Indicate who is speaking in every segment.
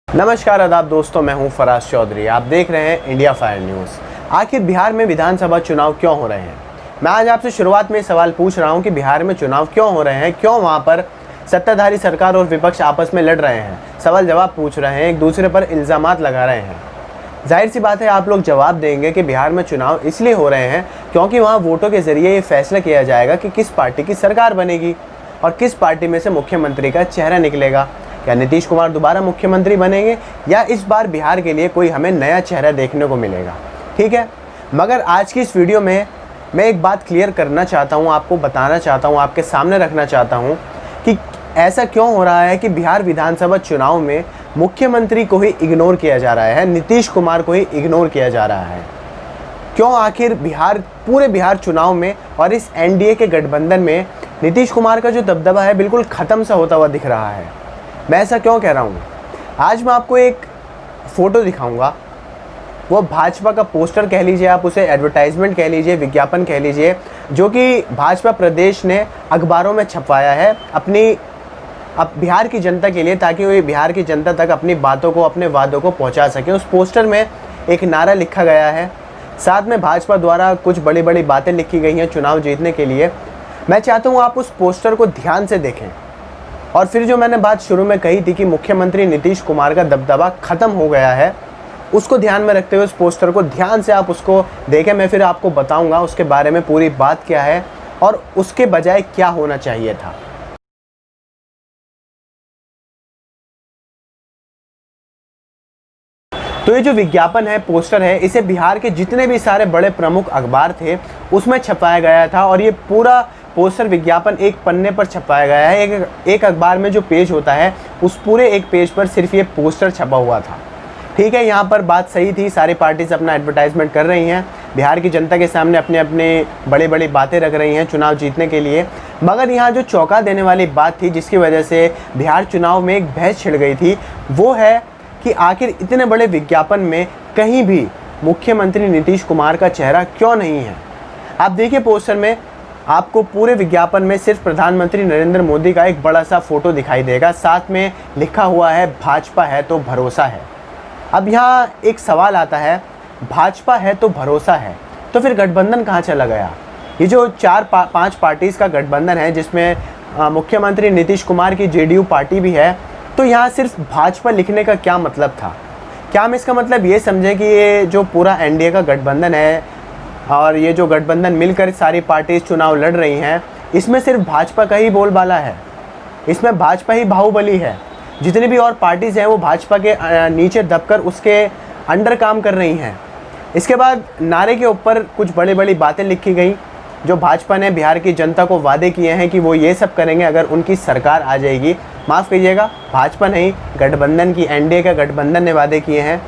Speaker 1: नमस्कार आदाब दोस्तों, मैं हूं फराज चौधरी। आप देख रहे हैं इंडिया फायर न्यूज़। आखिर बिहार में विधानसभा चुनाव क्यों हो रहे हैं? मैं आज आपसे शुरुआत में सवाल पूछ रहा हूं कि बिहार में चुनाव क्यों हो रहे हैं, क्यों वहां पर सत्ताधारी सरकार और विपक्ष आपस में लड़ रहे हैं, सवाल जवाब पूछ रहे हैं, एक दूसरे पर इल्ज़ामात लगा रहे हैं। जाहिर सी बात है, आप लोग जवाब देंगे कि बिहार में चुनाव इसलिए हो रहे हैं क्योंकि वहाँ वोटों के ज़रिए ये फैसला किया जाएगा कि किस पार्टी की सरकार बनेगी और किस पार्टी में से मुख्यमंत्री का चेहरा निकलेगा। क्या नीतीश कुमार दोबारा मुख्यमंत्री बनेंगे या इस बार बिहार के लिए कोई हमें नया चेहरा देखने को मिलेगा? ठीक है, मगर आज की इस वीडियो में मैं एक बात क्लियर करना चाहता हूँ, आपको बताना चाहता हूँ, आपके सामने रखना चाहता हूँ कि ऐसा क्यों हो रहा है कि बिहार विधानसभा चुनाव में मुख्यमंत्री को ही इग्नोर किया जा रहा है, नीतीश कुमार को ही इग्नोर किया जा रहा है। क्यों आखिर पूरे बिहार चुनाव में और इस एनडीए के गठबंधन में नीतीश कुमार का जो दबदबा है बिल्कुल ख़त्म सा होता हुआ दिख रहा है? मैं ऐसा क्यों कह रहा हूँ? आज मैं आपको एक फ़ोटो दिखाऊंगा। वो भाजपा का पोस्टर कह लीजिए, आप उसे एडवर्टाइजमेंट कह लीजिए, विज्ञापन कह लीजिए, जो कि भाजपा प्रदेश ने अखबारों में छपवाया है अब बिहार की जनता के लिए, ताकि वो बिहार की जनता तक अपनी बातों को, अपने वादों को पहुँचा सके। उस पोस्टर में एक नारा लिखा गया है, साथ में भाजपा द्वारा कुछ बड़ी बड़ी बातें लिखी गई हैं चुनाव जीतने के लिए। मैं चाहता हूँ आप उस पोस्टर को ध्यान से देखें और फिर जो मैंने बात शुरू में कही थी कि मुख्यमंत्री नीतीश कुमार का दबदबा ख़त्म हो गया है, उसको ध्यान में रखते हुए उस पोस्टर को ध्यान से आप उसको देखें। मैं फिर आपको बताऊंगा उसके बारे में पूरी बात क्या है और उसके बजाय क्या होना चाहिए था। तो ये जो विज्ञापन है, पोस्टर है, इसे बिहार के जितने भी सारे बड़े प्रमुख अखबार थे उसमें छपाया गया था और ये पूरा पोस्टर विज्ञापन एक पन्ने पर छपाया गया है। एक अखबार में जो पेज होता है उस पूरे एक पेज पर सिर्फ ये पोस्टर छपा हुआ था। ठीक है, यहाँ पर बात सही थी, सारी पार्टीज अपना एडवर्टाइजमेंट कर रही हैं, बिहार की जनता के सामने अपने अपने बड़ी बड़ी बातें रख रही हैं चुनाव जीतने के लिए। मगर यहाँ जो चौंका देने वाली बात थी, जिसकी वजह से बिहार चुनाव में एक बहस छिड़ गई थी, वो है कि आखिर इतने बड़े विज्ञापन में कहीं भी मुख्यमंत्री नीतीश कुमार का चेहरा क्यों नहीं है। आप देखिए, पोस्टर में आपको पूरे विज्ञापन में सिर्फ प्रधानमंत्री नरेंद्र मोदी का एक बड़ा सा फोटो दिखाई देगा, साथ में लिखा हुआ है भाजपा है तो भरोसा है। अब यहाँ एक सवाल आता है, भाजपा है तो भरोसा है, तो फिर गठबंधन कहाँ चला गया? ये जो 4-5 पार्टीज़ का गठबंधन है, जिसमें मुख्यमंत्री नीतीश कुमार की जेडीयू पार्टी भी है, तो यहाँ सिर्फ भाजपा लिखने का क्या मतलब था? क्या हम इसका मतलब ये समझें कि ये जो पूरा एनडीए का गठबंधन है और ये जो गठबंधन मिलकर सारी पार्टीज चुनाव लड़ रही हैं, इसमें सिर्फ भाजपा का ही बोलबाला है, इसमें भाजपा ही बाहुबली है? जितनी भी और पार्टीज़ हैं वो भाजपा के नीचे दबकर उसके अंडर काम कर रही हैं। इसके बाद नारे के ऊपर कुछ बड़ी बड़ी बातें लिखी गई, जो भाजपा ने बिहार की जनता को वादे किए हैं कि वो ये सब करेंगे अगर उनकी सरकार आ जाएगी। माफ़ कीजिएगा, भाजपा नहीं, गठबंधन की, एनडीए का गठबंधन ने वादे किए हैं।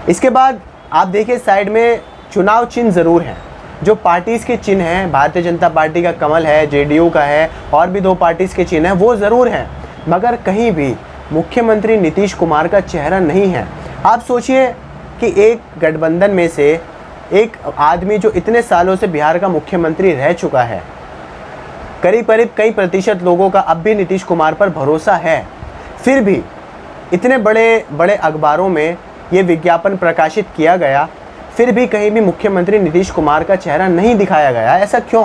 Speaker 1: इसके बाद आप देखिए, साइड में चुनाव चिन्ह ज़रूर हैं, जो पार्टीज़ के चिन्ह हैं, भारतीय जनता पार्टी का कमल है, जेडीयू का है, और भी 2 पार्टीज़ के चिन्ह हैं, वो ज़रूर हैं, मगर कहीं भी मुख्यमंत्री नीतीश कुमार का चेहरा नहीं है। आप सोचिए कि एक गठबंधन में से एक आदमी जो इतने सालों से बिहार का मुख्यमंत्री रह चुका है, करीब करीब कई प्रतिशत लोगों का अब भी नीतीश कुमार पर भरोसा है, फिर भी इतने बड़े बड़े अखबारों में ये विज्ञापन प्रकाशित किया गया, फिर भी कहीं भी मुख्यमंत्री नीतीश कुमार का चेहरा नहीं दिखाया गया। ऐसा क्यों?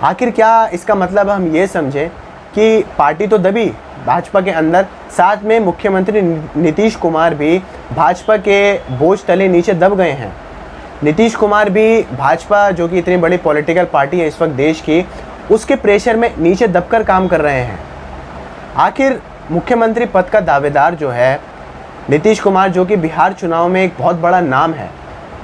Speaker 1: आखिर क्या इसका मतलब हम ये समझें कि पार्टी तो दबी भाजपा के अंदर, साथ में मुख्यमंत्री नीतीश कुमार भी भाजपा के बोझ तले नीचे दब गए हैं। नीतीश कुमार भी भाजपा, जो कि इतनी बड़ी पॉलिटिकल पार्टी है इस वक्त देश की, उसके प्रेशर में नीचे दबकर काम कर रहे हैं। आखिर मुख्यमंत्री पद का दावेदार जो है नीतीश कुमार, जो कि बिहार चुनाव में एक बहुत बड़ा नाम है,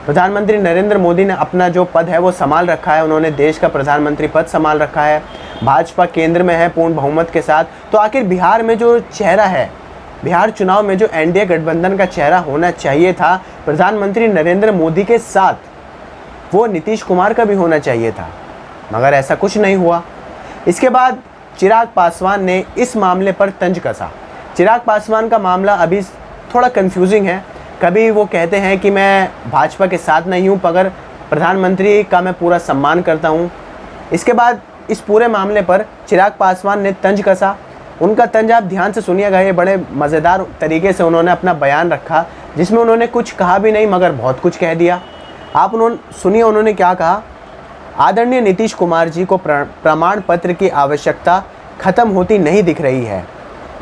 Speaker 1: प्रधानमंत्री नरेंद्र मोदी ने अपना जो पद है वो संभाल रखा है, उन्होंने देश का प्रधानमंत्री पद संभाल रखा है, भाजपा केंद्र में है पूर्ण बहुमत के साथ। तो आखिर बिहार में जो चेहरा है, बिहार चुनाव में जो एनडीए गठबंधन का चेहरा होना चाहिए था प्रधानमंत्री नरेंद्र मोदी के साथ, वो नीतीश कुमार का भी होना चाहिए था, मगर ऐसा कुछ नहीं हुआ। इसके बाद चिराग पासवान ने इस मामले पर तंज कसा। चिराग पासवान का मामला अभी थोड़ा कंफ्यूजिंग है। कभी वो कहते हैं कि मैं भाजपा के साथ नहीं हूँ, मगर प्रधानमंत्री का मैं पूरा सम्मान करता हूँ। इसके बाद इस पूरे मामले पर चिराग पासवान ने तंज कसा। उनका तंज आप ध्यान से सुनिएगा, ये बड़े मज़ेदार तरीके से उन्होंने अपना बयान रखा, जिसमें उन्होंने कुछ कहा भी नहीं मगर बहुत कुछ कह दिया। आप सुनिए उन्होंने क्या कहा। आदरणीय नीतीश कुमार जी को प्रमाण पत्र की आवश्यकता खत्म होती नहीं दिख रही है।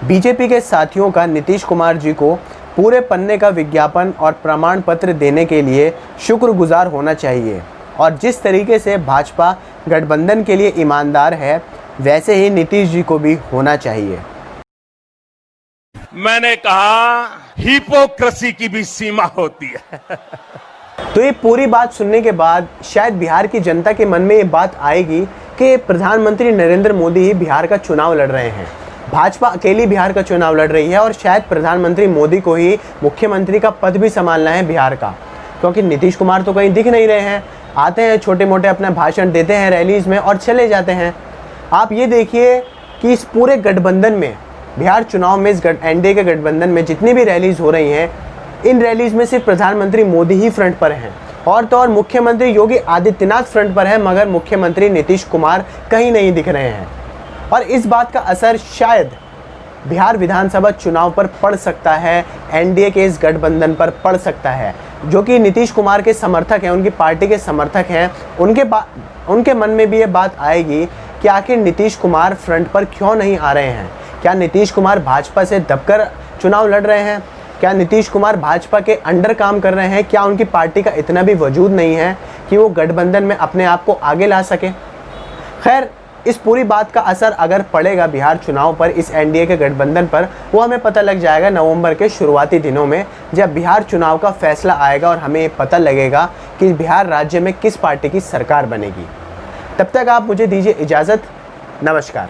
Speaker 1: बीजेपी के साथियों का नीतीश कुमार जी को पूरे पन्ने का विज्ञापन और प्रमाण पत्र देने के लिए शुक्रगुजार होना चाहिए और जिस तरीके से भाजपा गठबंधन के लिए ईमानदार है वैसे ही नीतीश जी को भी होना चाहिए।
Speaker 2: मैंने कहा हिपोक्रेसी की भी सीमा होती है।
Speaker 1: तो ये पूरी बात सुनने के बाद शायद बिहार की जनता के मन में ये बात आएगी कि प्रधानमंत्री नरेंद्र मोदी ही बिहार का चुनाव लड़ रहे हैं, भाजपा अकेली बिहार का चुनाव लड़ रही है और शायद प्रधानमंत्री मोदी को ही मुख्यमंत्री का पद भी संभालना है बिहार का, क्योंकि नीतीश कुमार तो कहीं दिख नहीं रहे हैं। आते हैं, छोटे मोटे अपना भाषण देते हैं रैलीज में और चले जाते हैं। आप ये देखिए कि इस पूरे गठबंधन में, बिहार चुनाव में, इस एनडीए के गठबंधन में जितनी भी रैलीज हो रही हैं, इन रैलीज में सिर्फ प्रधानमंत्री मोदी ही फ्रंट पर हैं और तो और मुख्यमंत्री योगी आदित्यनाथ फ्रंट पर है, मगर मुख्यमंत्री नीतीश कुमार कहीं नहीं दिख रहे हैं। और इस बात का असर शायद बिहार विधानसभा चुनाव पर पड़ सकता है, एनडीए के इस गठबंधन पर पड़ सकता है, जो कि नीतीश कुमार के समर्थक हैं, उनकी पार्टी के समर्थक हैं। उनके मन में भी ये बात आएगी कि आखिर नीतीश कुमार फ्रंट पर क्यों नहीं आ रहे हैं। क्या नीतीश कुमार भाजपा से दबकर चुनाव लड़ रहे हैं? क्या नीतीश कुमार भाजपा के अंडर काम कर रहे हैं? क्या उनकी पार्टी का इतना भी वजूद नहीं है कि वो गठबंधन में अपने आप को आगे ला सके? खैर, इस पूरी बात का असर अगर पड़ेगा बिहार चुनाव पर, इस एनडीए के गठबंधन पर, वो हमें पता लग जाएगा नवंबर के शुरुआती दिनों में, जब बिहार चुनाव का फैसला आएगा और हमें पता लगेगा कि बिहार राज्य में किस पार्टी की सरकार बनेगी। तब तक आप मुझे दीजिए इजाज़त। नमस्कार।